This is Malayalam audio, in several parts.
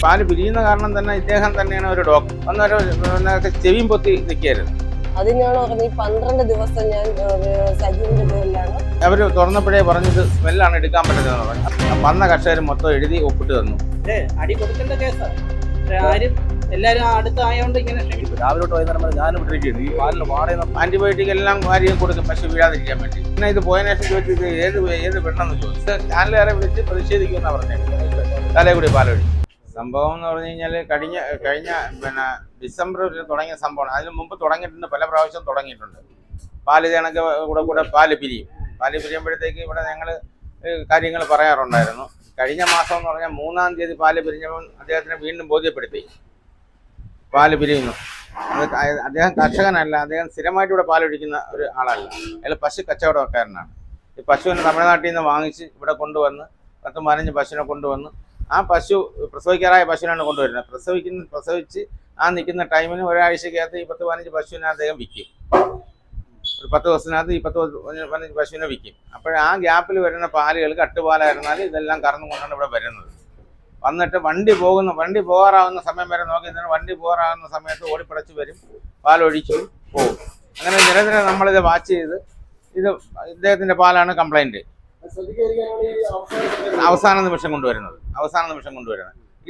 പാല് പിരിയുന്ന കാരണം തന്നെ ഇദ്ദേഹം തന്നെയാണ് ഒരു ഡോക്ടർ. അന്നൊരു ചെവിയും പൊത്തി നിൽക്കരുത്. അതിനാണ് പറഞ്ഞത് 12 ദിവസം ഞാൻ സജീവിന്റെ പേരിലാണ്. അവര് തുറന്നപ്പോഴേ പറഞ്ഞത് സ്മെല്ലാണ് എടുക്കാൻ പറ്റുന്നതെന്ന് പറഞ്ഞു. വന്ന കർഷകർ മൊത്തം എഴുതി ഒപ്പിട്ട് തന്നു. അടി കൊടുക്കേണ്ട കേസാണ്. ആരും എല്ലാരും അടുത്തായോണ്ട് ഇങ്ങനെ രാവിലെ വൈകുന്നേരം ഞാനും ഇട്ടിരിക്കുന്നു. ഈ പാലിന് വാടക ആന്റിബയോട്ടിക് എല്ലാം വാരിയും കൊടുക്കും, പക്ഷെ വീഴാതിരിക്കാൻ വേണ്ടി. പിന്നെ ഇത് പോയതിനു ശേഷം ചോദിച്ചു ഇത് ഏത് വെണ്ണെന്ന് ചോദിച്ചു. ചാനലുകാരെ വിളിച്ച് പ്രതിഷേധിക്കുമെന്നാണ് പറഞ്ഞത്. തലേക്കൂടി പാലൊഴി സംഭവം എന്ന് പറഞ്ഞു കഴിഞ്ഞാൽ കഴിഞ്ഞ ഡിസംബറിൽ തുടങ്ങിയ സംഭവമാണ്. അതിന് മുമ്പ് തുടങ്ങിയിട്ടുണ്ട്, പല പ്രാവശ്യം തുടങ്ങിയിട്ടുണ്ട്. പാല് കണക്ക് കൂടെ പാല് പിരിയും. പാല് പിരിയുമ്പോഴത്തേക്ക് ഇവിടെ ഞങ്ങൾ കാര്യങ്ങൾ പറയാറുണ്ടായിരുന്നു. കഴിഞ്ഞ മാസം എന്ന് പറഞ്ഞാൽ 3-ാം തീയതി പാല് പിരിഞ്ഞപ്പോൾ അദ്ദേഹത്തിനെ വീണ്ടും ബോധ്യപ്പെടുത്തി പാല് പിരിയുന്നു. അദ്ദേഹം കർഷകനല്ല, അദ്ദേഹം സ്ഥിരമായിട്ട് ഇവിടെ പാലൊഴിക്കുന്ന ഒരു ആളല്ല. അയാൾ പശു കച്ചവടക്കാരനാണ്. ഈ പശുവിനെ തമിഴ്നാട്ടിൽ നിന്ന് വാങ്ങിച്ച് ഇവിടെ കൊണ്ടുവന്ന് 10-15 പശുവിനെ കൊണ്ടുവന്ന് ആ പശു പ്രസവിക്കാറായ പശുവിനാണ് കൊണ്ടുവരുന്നത്. പ്രസവിച്ച് ആ നിൽക്കുന്ന ടൈമിന് ഒരാഴ്ചക്കകത്ത് ഈ 10-15 പശുവിനെ അദ്ദേഹം വിൽക്കും. ഒരു 10 ദിവസത്തിനകത്ത് ഈ 10-15 പശുവിനെ വിൽക്കും. അപ്പോൾ ആ ഗ്യാപ്പിൽ വരുന്ന പാലുകൾ കട്ടുപാലായിരുന്നാൽ ഇതെല്ലാം കറന്നു കൊണ്ടാണ് ഇവിടെ വരുന്നത്. വന്നിട്ട് വണ്ടി പോകാറാവുന്ന സമയം വരെ നോക്കി നിന്നിട്ട് വണ്ടി പോകാറാവുന്ന സമയത്ത് ഓടിപ്പടച്ച് വരും, പാലൊഴിച്ചു പോകും. അങ്ങനെ നിരന്തരം നമ്മളിത് വാച്ച് ചെയ്ത് ഇത് ഇദ്ദേഹത്തിൻ്റെ പാലാണ് കംപ്ലൈൻറ്റ് അവസാന നിമിഷം കൊണ്ടുവരുന്നത്.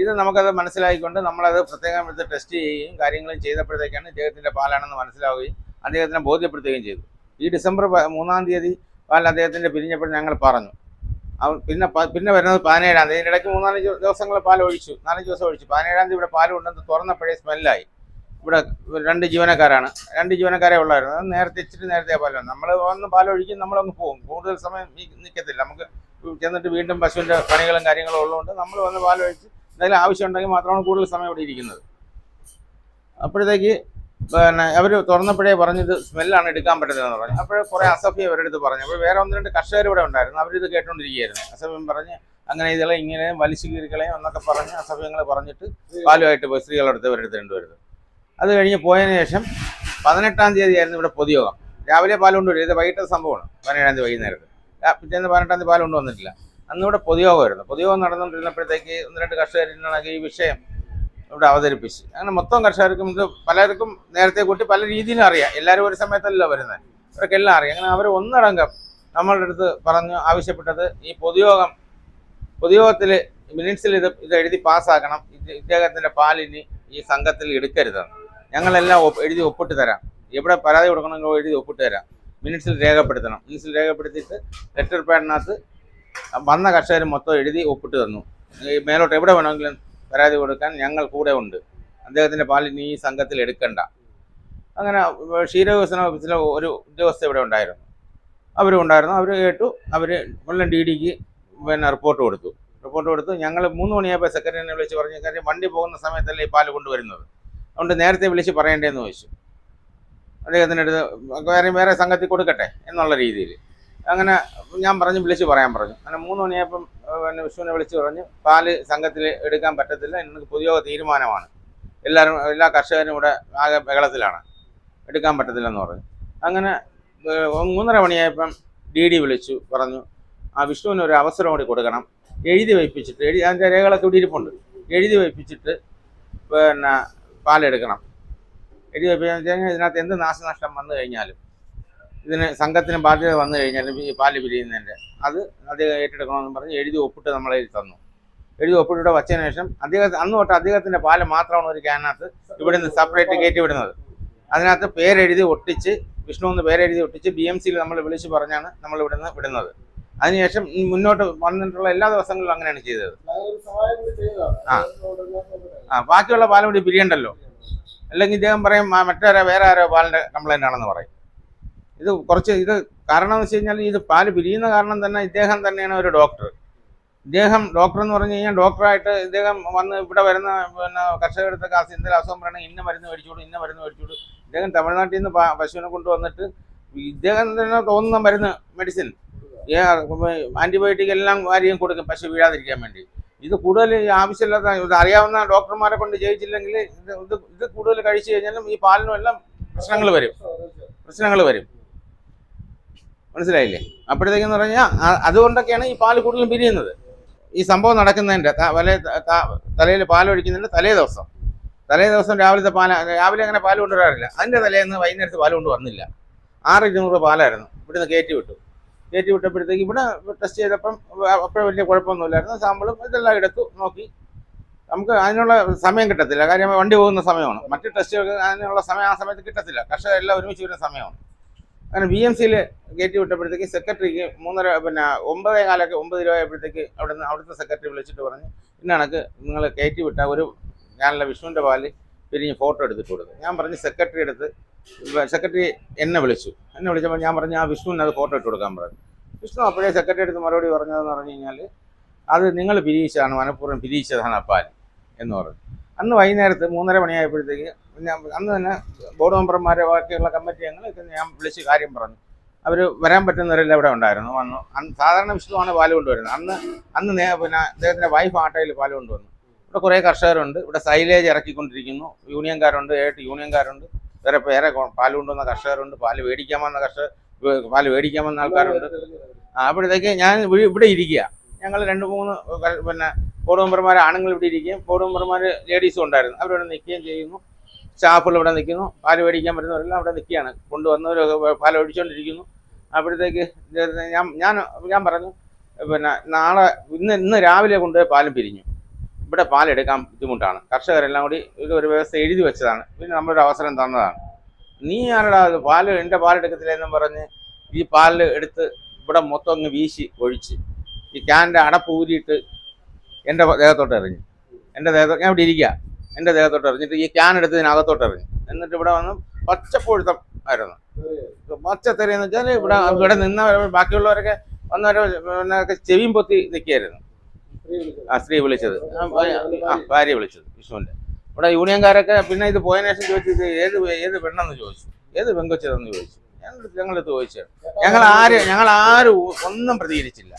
ഇത് നമുക്കത് മനസ്സിലാക്കിക്കൊണ്ട് നമ്മളത് പ്രത്യേകം എടുത്ത് ടെസ്റ്റ് ചെയ്യുകയും കാര്യങ്ങളും ചെയ്തപ്പോഴത്തേക്കാണ് ഇദ്ദേഹത്തിൻ്റെ പാലാണെന്ന് മനസ്സിലാവുകയും അദ്ദേഹത്തിനെ ബോധ്യപ്പെടുത്തുകയും ചെയ്തു. ഈ ഡിസംബർ 3-ാം തീയതി പാൽ അദ്ദേഹത്തിൻ്റെ പിരിഞ്ഞപ്പോൾ ഞങ്ങൾ പറഞ്ഞു. പിന്നെ വരുന്നത് 17-ാം തീയതി. ഇതിനിടയ്ക്ക് 3-4 ദിവസങ്ങൾ പാൽ ഒഴിച്ചു, 4 ദിവസം ഒഴിച്ചു. 17-ാം തീയതി ഇവിടെ പാൽ കൊണ്ടുവന്ന് തുറന്നപ്പോഴേ സ്മെല്ലായി. ഇവിടെ 2 ജീവനക്കാരാണ്, 2 ജീവനക്കാരെ ഉള്ളായിരുന്നു. അത് ഇച്ചിരി നേരത്തെ പാൽ വന്നു. നമ്മൾ വന്ന് പാലൊഴിക്കും, നമ്മളങ്ങ് പോകും. കൂടുതൽ സമയം നിൽക്കത്തില്ല. നമുക്ക് ചെന്നിട്ട് വീണ്ടും പശുവിൻ്റെ പണികളും കാര്യങ്ങളും ഉള്ളതുകൊണ്ട് നമ്മൾ വന്ന് പാലൊഴിച്ച് എന്തെങ്കിലും ആവശ്യമുണ്ടെങ്കിൽ മാത്രമാണ് കൂടുതൽ സമയം ഇവിടെ ഇരിക്കുന്നത്. അപ്പോഴത്തേക്ക് അവർ തുറന്നപ്പോഴേ പറഞ്ഞത് സ്മെല്ലാണ് എടുക്കാൻ പറ്റുന്നതെന്ന് പറഞ്ഞു. അപ്പോൾ കുറേ അസഭ്യം അവരുടെ അടുത്ത് പറഞ്ഞു. അപ്പോൾ വേറെ 1-2 കർഷകർ ഇവിടെ ഉണ്ടായിരുന്നു. അവരിത് കേട്ടോണ്ടിരിക്കുകയായിരുന്നു. അസഭ്യം പറഞ്ഞ് അങ്ങനെ ഇതെല്ലാം ഇങ്ങനെ വലിച്ചു കീറിക്കളയും എന്നൊക്കെ പറഞ്ഞ് അസഭ്യങ്ങൾ പറഞ്ഞിട്ട് പാലുമായിട്ട് പോയി സ്ത്രീകളുടെ അടുത്ത് ഇവരുടെ അടുത്ത് രണ്ടുപേരുത്. അത് കഴിഞ്ഞ് പോയതിന് ശേഷം 18-ാം തീയതി ആയിരുന്നു ഇവിടെ പൊതുയോഗം. രാവിലെ പാൽ കൊണ്ടുവരും. ഇത് വൈകിട്ട് സംഭവമാണ്. 17-ാം തീയതി വൈകുന്നേരത്ത്. പിറ്റേന്ന് 18-ാം തീയതി പാൽ കൊണ്ടുവന്നിട്ടില്ല. അന്നിവിടെ പൊതുയോഗമായിരുന്നു. പൊതുയോഗം നടന്നുകൊണ്ടിരുന്നപ്പോഴത്തേക്ക് 1-2 കർഷകരിൽ ഈ വിഷയം ഇവിടെ അവതരിപ്പിച്ച് അങ്ങനെ മൊത്തം കർഷകർക്കും ഇത് പലർക്കും നേരത്തെ കൂട്ടി പല രീതിയിലും അറിയാം. എല്ലാവരും ഒരു സമയത്തല്ല വരുന്നത്, അവർക്ക് എല്ലാം അറിയാം. അങ്ങനെ അവർ ഒന്നടങ്കം നമ്മളുടെ അടുത്ത് പറഞ്ഞു ആവശ്യപ്പെട്ടത് ഈ പൊതുയോഗത്തിൽ മിനിറ്റ്സിൽ ഇത് എഴുതി പാസ്സാക്കണം. ഇദ്ദേഹത്തിൻ്റെ പാലിന് ഈ സംഘത്തിൽ എടുക്കരുതെന്ന്. ഞങ്ങളെല്ലാം എഴുതി ഒപ്പിട്ട് തരാം. എവിടെ പരാതി കൊടുക്കണമെങ്കിൽ എഴുതി ഒപ്പിട്ട് തരാം. മിനിറ്റ്സിൽ രേഖപ്പെടുത്തണം. മിനിറ്റ്സിൽ രേഖപ്പെടുത്തിയിട്ട് ലെറ്റർ പാഡിനകത്ത് വന്ന കർഷകർ മൊത്തം എഴുതി ഒപ്പിട്ട് തന്നു. മേലോട്ട് എവിടെ വേണമെങ്കിലും പരാതി കൊടുക്കാൻ ഞങ്ങൾ കൂടെ ഉണ്ട്. അദ്ദേഹത്തിൻ്റെ പാലിന് ഈ സംഘത്തിൽ എടുക്കണ്ട. അങ്ങനെ ക്ഷീരവികസന ഓഫീസിലെ ഒരു ഉദ്യോഗസ്ഥ ഇവിടെ ഉണ്ടായിരുന്നു. അവർ കേട്ടു. അവർ കൊല്ലം DDക്ക് റിപ്പോർട്ട് കൊടുത്തു. ഞങ്ങൾ 3 മണിയായപ്പോൾ സെക്രട്ടറിനെ വിളിച്ച് പറഞ്ഞു, കാര്യം വണ്ടി പോകുന്ന സമയത്തല്ലേ ഈ പാല് കൊണ്ടുവരുന്നത്, അതുകൊണ്ട് നേരത്തെ വിളിച്ച് പറയേണ്ടതെന്ന് ചോദിച്ചു. അദ്ദേഹത്തിൻ്റെ അടുത്ത് വേറെ സംഘത്തിൽ കൊടുക്കട്ടെ എന്നുള്ള രീതിയിൽ. അങ്ങനെ ഞാൻ വിളിച്ച് പറയാൻ പറഞ്ഞു. അങ്ങനെ 3 മണിയായപ്പം വിഷ്ണുവിനെ വിളിച്ച് പറഞ്ഞു, പാല് സംഘത്തിൽ എടുക്കാൻ പറ്റത്തില്ല, ഇന്ന് പൊതുയോഗ തീരുമാനമാണ്, എല്ലാ കർഷകരും ഇവിടെ ആകെ ബഹളത്തിലാണ്, എടുക്കാൻ പറ്റത്തില്ലെന്ന് പറഞ്ഞു. അങ്ങനെ 3:30 മണിയായപ്പം DD വിളിച്ചു പറഞ്ഞു, ആ വിഷ്ണുവിന് ഒരു അവസരം കൂടി കൊടുക്കണം, എഴുതി വയ്പ്പിച്ചിട്ട് അതിൻ്റെ രേഖകളൊക്കെ ഇവിടെ ഇരിപ്പുണ്ട്, എഴുതി വയ്പ്പിച്ചിട്ട് പാലെടുക്കണം. എഴുതി വയ്പ്പിച്ചു കഴിഞ്ഞാൽ ഇതിനകത്ത് എന്ത് നാശനഷ്ടം വന്നു കഴിഞ്ഞാലും ഇതിന് സംഘത്തിന് ബാധ്യത വന്നു കഴിഞ്ഞാലും ഈ പാല് പിരിയുന്നതിൻ്റെ അത് അദ്ദേഹം ഏറ്റെടുക്കണമെന്ന് പറഞ്ഞ് എഴുതി ഒപ്പിട്ട് നമ്മളെ തന്നു. എഴുതി ഒപ്പിട്ടിട്ട് വച്ചതിന് ശേഷം അന്ന് തൊട്ട് അദ്ദേഹത്തിൻ്റെ പാല് മാത്രമാണ് ഒരു ക്യാനകത്ത് ഇവിടെ നിന്ന് സെപ്പറേറ്റ് കയറ്റി വിടുന്നത്. അതിനകത്ത് പേരെഴുതി ഒട്ടിച്ച്, വിഷ്ണു എന്ന് പേരെഴുതി ഒട്ടിച്ച് BMCയിൽ നമ്മൾ വിളിച്ച് പറഞ്ഞാണ് നമ്മൾ ഇവിടുന്ന് വിടുന്നത്. അതിനുശേഷം മുന്നോട്ട് വന്നിട്ടുള്ള എല്ലാ ദിവസങ്ങളിലും അങ്ങനെയാണ് ചെയ്തത്. ബാക്കിയുള്ള പാലും കൂടി പിരിയണ്ടല്ലോ, അല്ലെങ്കിൽ ഇദ്ദേഹം പറയും വേറെ ആരോ പാലിൻ്റെ കംപ്ലൈൻ്റ് ആണെന്ന് പറയും. ഇത് കാരണം എന്ന് വെച്ച് കഴിഞ്ഞാൽ ഇത് പാല് പിരിയുന്ന കാരണം തന്നെ ഇദ്ദേഹം തന്നെയാണ് ഒരു ഡോക്ടർ. ഡോക്ടർ എന്ന് പറഞ്ഞു കഴിഞ്ഞാൽ ഡോക്ടറായിട്ട് ഇദ്ദേഹം വന്ന് ഇവിടെ വരുന്ന കർഷകരുടെ എന്തെങ്കിലും അസുഖം പറയണമെങ്കിൽ ഇന്ന മരുന്ന് മേടിച്ചോളൂ. ഇദ്ദേഹം തമിഴ്നാട്ടിൽ നിന്ന് പശുവിനെ കൊണ്ടുവന്നിട്ട് ഇദ്ദേഹം തന്നെ തോന്നുന്ന മെഡിസിൻ ആന്റിബയോട്ടിക് എല്ലാം വാരിയും കൊടുക്കും പശു വീഴാതിരിക്കാൻ വേണ്ടി. ഇത് കൂടുതൽ ആവശ്യമില്ലാത്ത ഇത് അറിയാവുന്ന ഡോക്ടർമാരെ കൊണ്ട് ജയിച്ചില്ലെങ്കിൽ ഇത് കൂടുതൽ കഴിച്ചു കഴിഞ്ഞാലും ഈ പാലിനും എല്ലാം പ്രശ്നങ്ങൾ വരും. മനസ്സിലായില്ലേ? അപ്പോഴത്തേക്കെന്ന് പറഞ്ഞാൽ അതുകൊണ്ടൊക്കെയാണ് ഈ പാല് കൂടുതലും പിരിയുന്നത്. ഈ സംഭവം നടക്കുന്നതിൻ്റെ തലയിൽ പാലൊഴിക്കുന്നതിൻ്റെ തലേ ദിവസം രാവിലെ അങ്ങനെ പാല് കൊണ്ടുവരാറില്ല. അതിൻ്റെ തലേന്ന് വൈകുന്നേരത്ത് പാല് കൊണ്ടുവന്നില്ല. 600 പാലായിരുന്നു. ഇവിടുന്ന് കയറ്റി വിട്ടപ്പോഴത്തേക്ക് ഇവിടെ ടെസ്റ്റ് ചെയ്തപ്പം അപ്പോഴും വലിയ കുഴപ്പമൊന്നുമില്ലായിരുന്നു. സാമ്പിളും ഇതെല്ലാം എടുത്തു നോക്കി. നമുക്ക് അതിനുള്ള സമയം കിട്ടത്തില്ല, കാര്യം വണ്ടി പോകുന്ന സമയമാണ്. മറ്റ് ടെസ്റ്റുകൾക്ക് അതിനുള്ള സമയം ആ സമയത്ത് കിട്ടത്തില്ല. കർഷകരെല്ലാം ഒരുമിച്ച് വരുന്ന സമയമാണ്. അങ്ങനെ BMCയിൽ കയറ്റി വിട്ടപ്പോഴത്തേക്ക് സെക്രട്ടറിക്ക് 9:15 രൂപ ആയപ്പോഴത്തേക്ക് അവിടുത്തെ സെക്രട്ടറി വിളിച്ചിട്ട് പറഞ്ഞു, ഇന്ന കണക്ക് നിങ്ങൾ കയറ്റി വിട്ട ഒരു ഞാനുള്ള വിഷ്ണുവിൻ്റെ പാല് പിരിഞ്ഞ് ഫോട്ടോ എടുത്തിട്ട് കൊടുത്തു. ഞാൻ പറഞ്ഞു സെക്രട്ടറി എന്നെ വിളിച്ചപ്പോൾ ഞാൻ പറഞ്ഞു ആ വിഷ്ണുവിന് അത് ഫോട്ടോ ഇട്ട് കൊടുക്കാൻ പറഞ്ഞു. വിഷ്ണു അപ്പോഴേ സെക്രട്ടറി എടുത്ത് മറുപടി പറഞ്ഞതെന്ന് പറഞ്ഞു കഴിഞ്ഞാൽ അത് നിങ്ങൾ പിരിയിച്ചതാണ്, മനഃപൂർവ്വം പിരിയിച്ചതാണ് ആ പാല് എന്ന് പറഞ്ഞു. അന്ന് വൈകുന്നേരത്ത് 3:30 മണിയായപ്പോഴത്തേക്ക് അന്ന് തന്നെ ബോർഡ് മെമ്പർമാരെ ബാക്കിയുള്ള കമ്മിറ്റി അംഗങ്ങളൊക്കെ ഞാൻ വിളിച്ച് കാര്യം പറഞ്ഞു. അവർ വരാൻ പറ്റുന്നവരെല്ലാം ഇവിടെ ഉണ്ടായിരുന്നു, വന്നു. സാധാരണ വിഷ്ണുവാണ് പാല് കൊണ്ടുവരുന്നത്. അന്ന് അദ്ദേഹത്തിൻ്റെ വൈഫ് ആട്ടയിൽ പാല് കൊണ്ടുവന്നു. ഇവിടെ കുറേ കർഷകരുണ്ട്. ഇവിടെ സൈലേജ് ഇറക്കിക്കൊണ്ടിരിക്കുന്നു. യൂണിയൻകാരുണ്ട്, 7 യൂണിയൻകാരുണ്ട്. വേറെ പാല് കൊണ്ടുവന്ന കർഷകരുണ്ട്. പാല് മേടിക്കാമെന്ന ആൾക്കാരുണ്ട്. അപ്പോഴത്തേക്ക് ഞാൻ ഇവിടെ ഇരിക്കുക. ഞങ്ങൾ 2-3 ബോർഡ് മെമ്പർമാർ ആണുങ്ങൾ ഇവിടെ ഇരിക്കുകയും ബോർഡ് മെമ്പർമാർ ലേഡീസും ഉണ്ടായിരുന്നു. അവരിവിടെ നിൽക്കുകയും ചെയ്യുന്നു. സ്റ്റാഫുകൾ ഇവിടെ നിൽക്കുന്നു. പാല് മേടിക്കാൻ പറ്റുന്നവരെല്ലാം അവിടെ നിൽക്കുകയാണ്. കൊണ്ടുവന്നവർ പാൽ ഒഴിച്ചുകൊണ്ടിരിക്കുന്നു. അപ്പോഴത്തേക്ക് ഞാൻ പറഞ്ഞു ഇന്ന് രാവിലെ കൊണ്ടുപോയി പാലും പിരിഞ്ഞു. ഇവിടെ പാലെടുക്കാൻ ബുദ്ധിമുട്ടാണ്. കർഷകരെല്ലാം കൂടി ഒരു വ്യവസ്ഥ എഴുതി വെച്ചതാണ്. പിന്നെ നമ്മളൊരു അവസരം തന്നതാണ്. നീ ആരുടെ എൻ്റെ പാലെടുക്കത്തില്ലെന്നും പറഞ്ഞ് ഈ പാല് എടുത്ത് ഇവിടെ മൊത്തം അങ്ങ് വീശി ഒഴിച്ച് ഈ ക്യാൻ്റെ അടപ്പ് ഊരിയിട്ട് എൻ്റെ ദേഹത്തോട്ട് എറിഞ്ഞു. ഞാൻ ഇവിടെ ഇരിക്കുക. എൻ്റെ ദേഹത്തോട്ട് എറിഞ്ഞിട്ട് ഈ ക്യാൻ എടുത്ത് ഇതിനകത്തോട്ട് എറിഞ്ഞു. എന്നിട്ട് ഇവിടെ വന്ന് പച്ചപ്പൊഴുത്തം ആയിരുന്നു. പച്ചത്തെറിയെന്ന് വെച്ചാൽ ഇവിടെ നിന്ന ബാക്കിയുള്ളവരൊക്കെ വന്നവരൊക്കെ ചെവിയും പൊത്തി നിൽക്കുകയായിരുന്നു. സ്ത്രീ വിളിച്ചത്, ഭാര്യ വിളിച്ചത് വിഷ്ണുവിൻ്റെ. ഇവിടെ യൂണിയൻകാരൊക്കെ പിന്നെ ഇത് പോയതിനു ശേഷം ചോദിച്ചത് ഏത് പെണ്ണെന്ന് ചോദിച്ചു, ഏത് പെങ്കൊച്ചതെന്ന് ചോദിച്ചു. ഞങ്ങളെടുത്ത് ചോദിച്ചത് ഞങ്ങൾ ആരും ഒന്നും പ്രതികരിച്ചില്ല.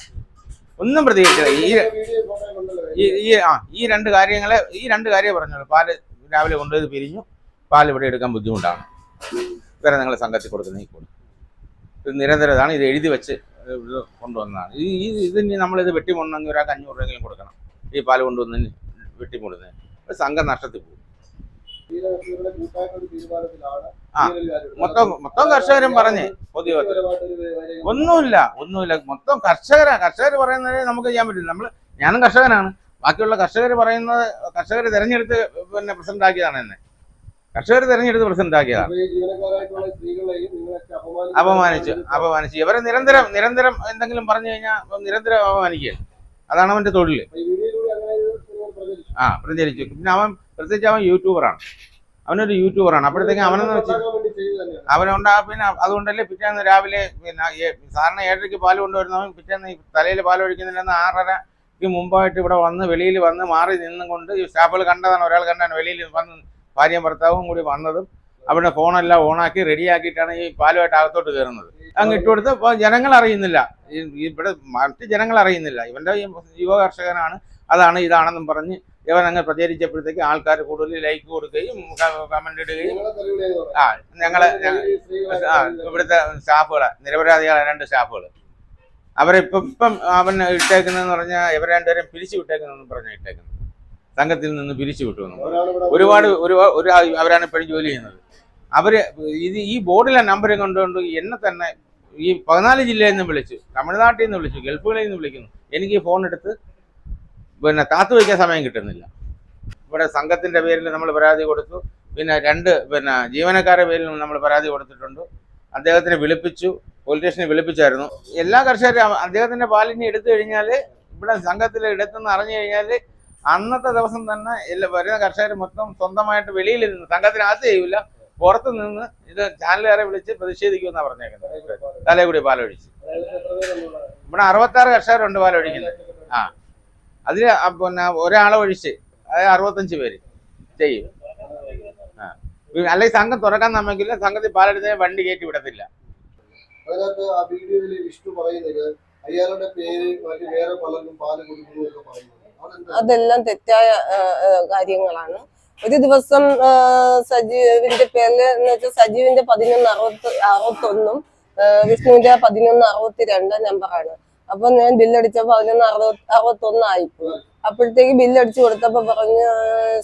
ഈ രണ്ട് കാര്യമേ പറഞ്ഞുള്ളൂ. പാല് രാവിലെ കൊണ്ടുപോയത് പിരിഞ്ഞു, പാല് ഇവിടെ എടുക്കാൻ ബുദ്ധിമുട്ടാണ്, വേറെ നിങ്ങൾ സംഘത്തിൽ കൊടുക്കുന്ന ഈ കൂടി ഇത് നിരന്തരതാണ്. ഇത് എഴുതി വെച്ച് ഇത് കൊണ്ടുവന്നതാണ്. ഇതിന് നമ്മളിത് വെട്ടിമുണ്ടെങ്കിൽ ഒരാൾക്ക് 500 രൂപയെങ്കിലും കൊടുക്കണം. ഈ പാല് കൊണ്ടുവന്നതിന് വെട്ടിമുടുന്നതിന് ഒരു സംഘം നഷ്ടത്തിൽ പോകും. മൊത്തം കർഷകരും പറഞ്ഞ് പൊതുയോഗത്തിൽ ഒന്നുമില്ല. മൊത്തം കർഷകർ പറയുന്നത് നമുക്ക് ചെയ്യാൻ പറ്റില്ല. ഞാനും കർഷകനാണ്. ബാക്കിയുള്ള കർഷകർ പറയുന്നത് കർഷകർ തെരഞ്ഞെടുത്ത് പ്രസിഡന്റ് ആക്കിയതാണ് എന്നെ. കർഷകർ തെരഞ്ഞെടുത്ത് പ്രസിഡന്റ് ആക്കിയതാണ്. അപമാനിച്ചു ഇവരെ നിരന്തരം എന്തെങ്കിലും പറഞ്ഞു കഴിഞ്ഞാൽ നിരന്തരം അപമാനിക്കുക. അതാണ് അവന്റെ തൊഴിൽ. പ്രചരിച്ചു. പിന്നെ പ്രത്യേകിച്ച് അവൻ അവനൊരു യൂട്യൂബറാണ്. അപ്പോഴത്തേക്കും അവനെന്ന് വെച്ചാൽ പിന്നെ അതുകൊണ്ടല്ലേ പിറ്റേന്ന് രാവിലെ സാധാരണ 7:30 പാല് കൊണ്ടുവരുന്നവൻ പിറ്റേന്ന് തലയിൽ പാൽ ഒഴിക്കുന്നില്ലെന്ന് 6:30 മുമ്പായിട്ട് ഇവിടെ വെളിയിൽ വന്ന് മാറി നിന്നും കൊണ്ട് ഈ സ്റ്റാഫുകൾ ഒരാൾ കണ്ടാണ് വെളിയിൽ വന്ന് ഭാര്യയും ഭർത്താവും കൂടി വന്നതും അവിടെ ഫോണെല്ലാം ഓണാക്കി റെഡിയാക്കിയിട്ടാണ് ഈ പാലുമായിട്ട് അകത്തോട്ട് കയറുന്നത്. അങ്ങ് ഇട്ടുകൊടുത്ത് ജനങ്ങൾ അറിയുന്നില്ല, ഇവിടെ മറ്റ് ജനങ്ങൾ അറിയുന്നില്ല ഇവന്റെ യുവ കർഷകനാണ്, ഇതാണെന്നും പറഞ്ഞ് ഇവൻ അങ്ങ് പ്രചരിച്ചപ്പോഴത്തേക്ക് ആൾക്കാർ കൂടുതൽ ലൈക്ക് കൊടുക്കുകയും കമന്റ് ഇടുകയും ഇവിടുത്തെ സ്റ്റാഫുകളെ നിരപരാധികളെ 2 സ്റ്റാഫുകൾ ഇപ്പം അവൻ ഇട്ടേക്കുന്നതെന്ന് പറഞ്ഞാൽ ഇവർ 2 പേരെയും പിരിച്ചു വിട്ടേക്കുന്നെന്നും പറഞ്ഞാൽ ഇട്ടേക്കുന്നത്. സംഘത്തിൽ നിന്ന് പിരിച്ചു വിട്ടു. ഒരുപാട് അവരാണ് ഇപ്പോഴും ജോലി ചെയ്യുന്നത്. ഈ ബോർഡിലെ നമ്പറും കൊണ്ടുകൊണ്ട് എന്നെ തന്നെ ഈ 14 ജില്ലയിൽ നിന്ന് വിളിച്ചു, തമിഴ്നാട്ടിൽ നിന്ന് വിളിച്ചു, ഗൾഫുകളിൽ നിന്ന് വിളിക്കുന്നു. എനിക്ക് ഫോൺ എടുത്ത് കാത്തു വയ്ക്കാൻ സമയം കിട്ടുന്നില്ല. ഇവിടെ സംഘത്തിന്റെ പേരിൽ നമ്മൾ പരാതി കൊടുത്തു. പിന്നെ 2 ജീവനക്കാരുടെ പേരിൽ നമ്മൾ പരാതി കൊടുത്തിട്ടുണ്ട്. അദ്ദേഹത്തിനെ വിളിപ്പിച്ചു, പോലീസ് സ്റ്റേഷനിൽ വിളിപ്പിച്ചായിരുന്നു. എല്ലാ കർഷകരും അദ്ദേഹത്തിന്റെ പാലിനെ എടുത്തു കഴിഞ്ഞാൽ ഇവിടെ സംഘത്തിൽ എടുത്തെന്ന് അറിഞ്ഞു കഴിഞ്ഞാൽ അന്നത്തെ ദിവസം തന്നെ വരുന്ന കർഷകർ മൊത്തം സ്വന്തമായിട്ട് വെളിയിലിരുന്ന് സംഘത്തിനകത്ത് ചെയ്യൂല, പുറത്തു നിന്ന് ഇത് ചാനലുകാരെ വിളിച്ച് പ്രതിഷേധിക്കുമെന്നാണ് പറഞ്ഞേക്കുന്നത്. തലേ പാലൊഴിച്ച് ഇവിടെ 66 കർഷകരുണ്ട് പാലൊഴിക്കുന്നത്. അതിൽ ഒരാളെ ഒഴിച്ച് അതായത് 65 പേര് ചെയ്യും. അല്ലെങ്കിൽ സംഘം തുറക്കാൻ നമ്മക്കില്ല, സംഘത്തിൽ പാലെടുത്ത വണ്ടി കയറ്റി വിടത്തില്ല. അതിനകത്ത് ആ വീഡിയോയിൽ വിഷ്ണു പറയുന്നത് അയാളുടെ പേര് മറ്റു വേറെ പലർക്കും പാല് കൊടുക്കുന്നു എന്ന് പറയുന്നത് അതെല്ലാം തെറ്റായ കാര്യങ്ങളാണ്. ഒരു ദിവസം സജീവിന്റെ പേരിൽ എന്ന് വെച്ചാൽ സജീവിന്റെ 1161 വിഷ്ണുവിന്റെ 1162 നമ്പറാണ്. അപ്പൊ ഞാൻ ബില്ലടിച്ചപ്പോ 1161 ആയിപ്പോയി. അപ്പോഴത്തേക്ക് ബില്ലടിച്ചു കൊടുത്തപ്പോ പറഞ്ഞു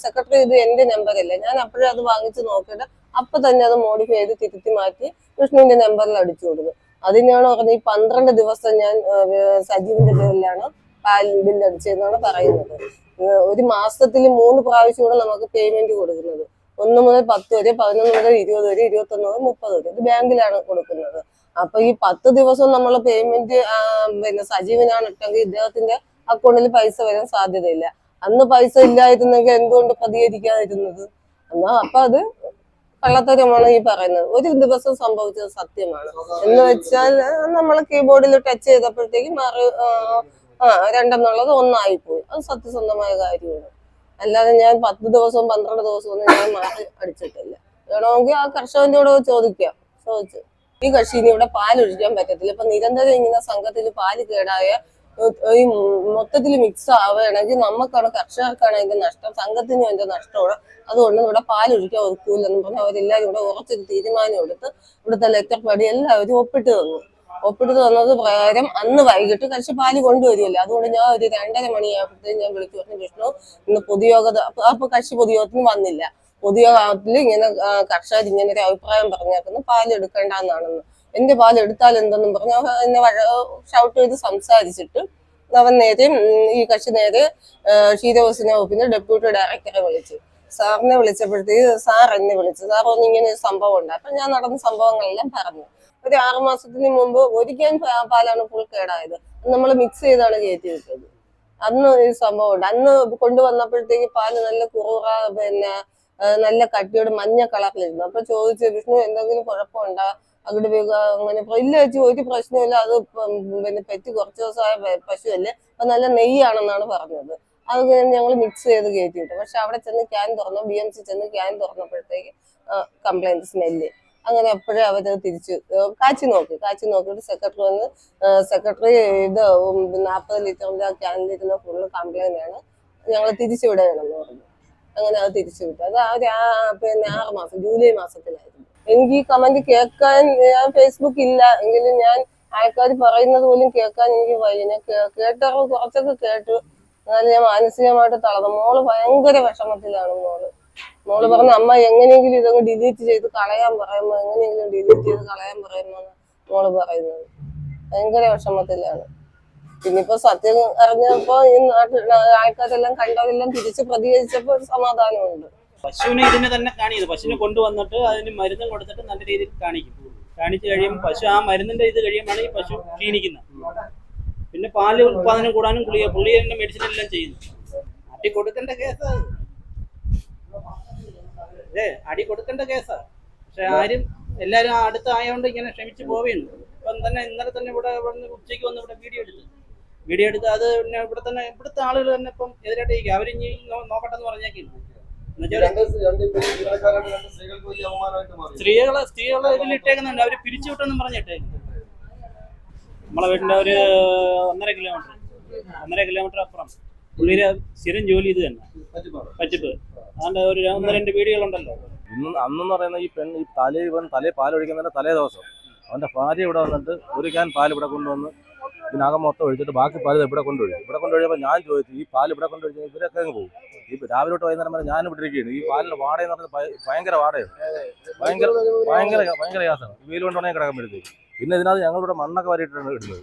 സെക്രട്ടറി ഇത് എന്റെ നമ്പറല്ലേ. ഞാൻ അപ്പോഴേ അത് വാങ്ങിച്ച് നോക്കിയിട്ട് അപ്പൊ തന്നെ അത് മോഡിഫൈ ചെയ്ത് തിരുത്തി മാറ്റി വിഷ്ണുവിന്റെ നമ്പറിൽ അടിച്ചു കൊടുത്തു. അതിനാണ് പറഞ്ഞത് ഈ 12 ദിവസം ഞാൻ സജീവിന്റെ പേരിലാണ് ബില്ലടിച്ചതെന്നാണ് പറയുന്നത്. ഒരു മാസത്തിൽ 3 പ്രാവശ്യം കൂടെ നമുക്ക് പേയ്മെന്റ് കൊടുക്കുന്നത്. 1 മുതൽ 10 വരെ, 11 മുതൽ 20 വരെ, 21 മുതൽ 30 വരെ. ഇത് ബാങ്കിലാണ് കൊടുക്കുന്നത്. അപ്പൊ ഈ 10 ദിവസം നമ്മൾ പേയ്മെന്റ് സജീവനാണ് ഇട്ടെങ്കിൽ ഇദ്ദേഹത്തിന്റെ അക്കൗണ്ടിൽ പൈസ വരാൻ സാധ്യതയില്ല. അന്ന് പൈസ ഇല്ലായിരുന്നെങ്കിൽ എന്തുകൊണ്ട് പ്രതികരിക്കാതിരുന്നത്? എന്നാ അപ്പൊ അത് കള്ളത്തരമാണ് ഈ പറയുന്നത്. ഒരു ദിവസം സംഭവിച്ചത് സത്യമാണ് എന്ന് വെച്ചാൽ നമ്മൾ കീബോർഡിൽ ടച്ച് ചെയ്തപ്പോഴത്തേക്ക് 2 എന്നുള്ളത് 1 ആയിപ്പോയി. അത് സത്യസന്ധമായ കാര്യമാണ്. അല്ലാതെ ഞാൻ 10 ദിവസവും 12 ദിവസവും ഒന്നും ഞാൻ മാറി അടിച്ചിട്ടില്ല. വേണമെങ്കിൽ ആ കർഷകനോട് ചോദിച്ചു ഈ കക്ഷിന് ഇവിടെ പാലൊഴിക്കാൻ പറ്റത്തില്ല. ഇപ്പൊ നിരന്തരം ഇങ്ങനെ സംഘത്തിൽ പാല് കേടായ ഈ മൊത്തത്തിൽ മിക്സ് ആവുകയാണെങ്കിൽ നമുക്കാണ്, കർഷകർക്കാണ് അതിന്റെ നഷ്ടം, സംഘത്തിനും അതിന്റെ നഷ്ടമാണ്. അതുകൊണ്ട് ഇവിടെ പാലൊഴിക്കാൻ ഒതുക്കൂലെന്ന് പറഞ്ഞ് അവരെല്ലാവരും ഇവിടെ ഉറച്ചൊരു തീരുമാനം എടുത്ത് ഇവിടുത്തെ ലെറ്റർ പടി എല്ലാവരും ഒപ്പിട്ട് തന്നത് പ്രകാരം അന്ന് വൈകിട്ട് കക്ഷി പാല് കൊണ്ടുവരില്ല. അതുകൊണ്ട് ഞാൻ ഒരു 2:30 മണിയായപ്പോഴത്തേക്കും ഞാൻ വിളിച്ചു പറഞ്ഞു വിഷ്ണു ഇന്ന് പൊതുയോഗ, അപ്പൊ കക്ഷി പൊതുയോഗത്തിന് വന്നില്ല. പൊതുയോഗത്തിൽ ഇങ്ങനെ കർഷകർ ഇങ്ങനെ ഒരു അഭിപ്രായം പറഞ്ഞേക്കുന്നു പാല് എടുക്കേണ്ടെന്നാണെന്ന്. എന്റെ പാല് എടുത്താൽ എന്തെന്നും പറഞ്ഞു എന്നെ ഷൗട്ട് ചെയ്ത് സംസാരിച്ചിട്ട് അവൻ നേരെ ഈ കക്ഷി നേരെ ക്ഷീരവികസന വകുപ്പിന്റെ ഡെപ്യൂട്ടി ഡയറക്ടറെ വിളിച്ചു. സാറിനെ വിളിച്ചപ്പോഴത്തേക്ക് സാർ എന്നെ വിളിച്ചു. സാർ ഒന്ന് ഇങ്ങനെ ഒരു സംഭവം ഉണ്ട്. അപ്പൊ ഞാൻ നടന്ന സംഭവങ്ങളെല്ലാം പറഞ്ഞു. ഒരു 6 മാസത്തിന് മുമ്പ് ഒരു ക്യാൻ പാലാണ് ഫുൾ കേടായത്. നമ്മൾ മിക്സ് ചെയ്താണ് കയറ്റി വിട്ടത്. അന്ന് ഈ സംഭവം ഉണ്ട്. അന്ന് കൊണ്ടുവന്നപ്പോഴത്തേക്ക് പാല് നല്ല കുറവ, നല്ല കട്ടിയോട് മഞ്ഞ കളറിലിരുന്നു. അപ്പൊ ചോദിച്ചു വിഷ്ണു എന്തെങ്കിലും കുഴപ്പമുണ്ടോ അവിടെ അങ്ങനെ ഇല്ല വെച്ച് ഒരു പ്രശ്നമില്ല, അത് പെറ്റ് കുറച്ച് ദിവസമായ പശുവല്ലേ, അപ്പൊ നല്ല നെയ്യാണെന്നാണ് പറഞ്ഞത്. അത് ഞങ്ങൾ മിക്സ് ചെയ്ത് കയറ്റിയിട്ടു. പക്ഷെ അവിടെ ചെന്ന് ക്യാൻ തുറന്നു, BMC ചെന്ന് ക്യാൻ തുറന്നപ്പോഴത്തേക്ക് കംപ്ലൈന്റ് സ്മെല്ല്. അങ്ങനെ എപ്പോഴും അവരത് തിരിച്ച് കാച്ചി നോക്കിയിട്ട് സെക്രട്ടറി ഇത് 40 ലിറ്ററിന്റെ ക്യാനിലിരുന്ന ഫുള്ള് കംപ്ലൈന്റ് ആണ്, ഞങ്ങൾ തിരിച്ചു വിടണമെന്ന് പറഞ്ഞു. അങ്ങനെ അത് തിരിച്ചു വിട്ടു. അത് 6 മാസം ജൂലൈ മാസത്തിലായിരുന്നു. എനിക്ക് ഈ കമന്റ് കേൾക്കാൻ ഫേസ്ബുക്ക് ഇല്ല എങ്കിലും ഞാൻ ആൾക്കാർ പറയുന്നത് പോലും കേൾക്കാൻ എനിക്ക് വയ്യ. ഞാൻ കേട്ടറിവ് കുറച്ചൊക്കെ കേട്ടു. എന്നാലും ഞാൻ മാനസികമായിട്ട് തളർന്നു. മോള് ഭയങ്കര വിഷമത്തിലാണ്. മോള് പറഞ്ഞ അമ്മ എങ്ങനെയെങ്കിലും ഇതങ്ങ് ഡിലീറ്റ് ചെയ്ത് കളയാൻ പറയുമ്പോ മോള് പറയുന്നത്. ഭയങ്കര വിഷമത്തിലാണ്. പിന്നിപ്പോ സത്യം അറിഞ്ഞപ്പോ ഈ നാട്ടിൽ ആൾക്കാരെല്ലാം കണ്ടവരെല്ലാം തിരിച്ച് പ്രതികരിച്ചപ്പോ ഒരു സമാധാനമുണ്ട്. പശുവിനെ ഇതിനെ തന്നെ കാണിയത്. പശുവിനെ കൊണ്ടുവന്നിട്ട് അതിന് മരുന്നും കൊടുത്തിട്ട് നല്ല രീതിയിൽ കാണിച്ചു കഴിയുമ്പോൾ പശു ആ മരുന്നിന്റെ ഇത് കഴിയുമ്പോഴാണ് ഈ പശു ക്ഷീണിക്കുന്നത്. പിന്നെ പാല് ഉത്പാദനം കൂടാനും പുള്ളി തന്നെ മെഡിസിൻ എല്ലാം ചെയ്യുന്നു. അടി കൊടുക്കേണ്ട കേസാ, അടി കൊടുക്കേണ്ട കേസാ. പക്ഷെ ആരും എല്ലാരും അടുത്തായോണ്ട് ഇങ്ങനെ ക്ഷമിച്ചു പോവുകയാണ്. ഇപ്പം തന്നെ ഇന്നലെ തന്നെ ഇവിടെ ഉച്ചയ്ക്ക് വന്ന് ഇവിടെ വീഡിയോ എടുത്ത് അത് പിന്നെ ഇവിടുത്തെ ആളുകൾ തന്നെ ഇപ്പം എതിരായിട്ട് അവരിഞ്ഞ് നോക്കട്ടെ എന്ന് പറഞ്ഞേക്കുന്നു. സ്ത്രീകളെ ഇതിലിട്ടേക്കുന്നുണ്ട്. അവര് പിരിച്ചുവിട്ടെന്നും പറഞ്ഞിട്ടേക്കുന്നു. നമ്മളെ വീട്ടിന്റെ ഒരു 1.5 കിലോമീറ്റർ അപ്പുറം പുള്ളിയുടെ സ്ഥിരം ജോലി ഇത് തന്നെ പറ്റിപ്പ്. അതുകൊണ്ട് ഒരു 1-2 വീടുകളുണ്ടല്ലോ. അന്നെന്ന് പറയുന്ന ഈ തലേ പാലൊഴിക്കുന്നതിന്റെ തലേ ദിവസം അവന്റെ ഭാര്യ ഇവിടെ വന്നിട്ട് ഒരു ക്യാൻ പാൽ ഇവിടെ കൊണ്ടുവന്ന് ഇതിനകം മൊത്തം ഒഴിച്ചിട്ട് ബാക്കി പാല് ഇവിടെ കൊണ്ടൊഴിച്ചപ്പോൾ ഞാൻ ചോദിച്ചു ഈ പാൽ ഇവിടെ കൊണ്ടൊഴിച്ചാൽ ഇവരൊക്കെ അങ്ങ് പോകും. ഈ രാവിലെ തൊട്ട് വൈകുന്നേരം വരെ ഞാൻ ഇവിടെ ഇരിക്കുകയാണ്. ഈ പാലിന് വാടകയെന്ന് പറഞ്ഞാൽ ഭയങ്കര വാടകയാണ്, ഭയങ്കര ഗ്യാസാണ്. ഈ വെയിൽ കൊണ്ടുണ്ടെങ്കിൽ കിടക്കുമ്പോഴത്തേക്ക് പിന്നെ ഇതിനകത്ത് ഞങ്ങളിവിടെ മണ്ണൊക്കെ വാരിയിട്ടാണ് ഇടുന്നത്.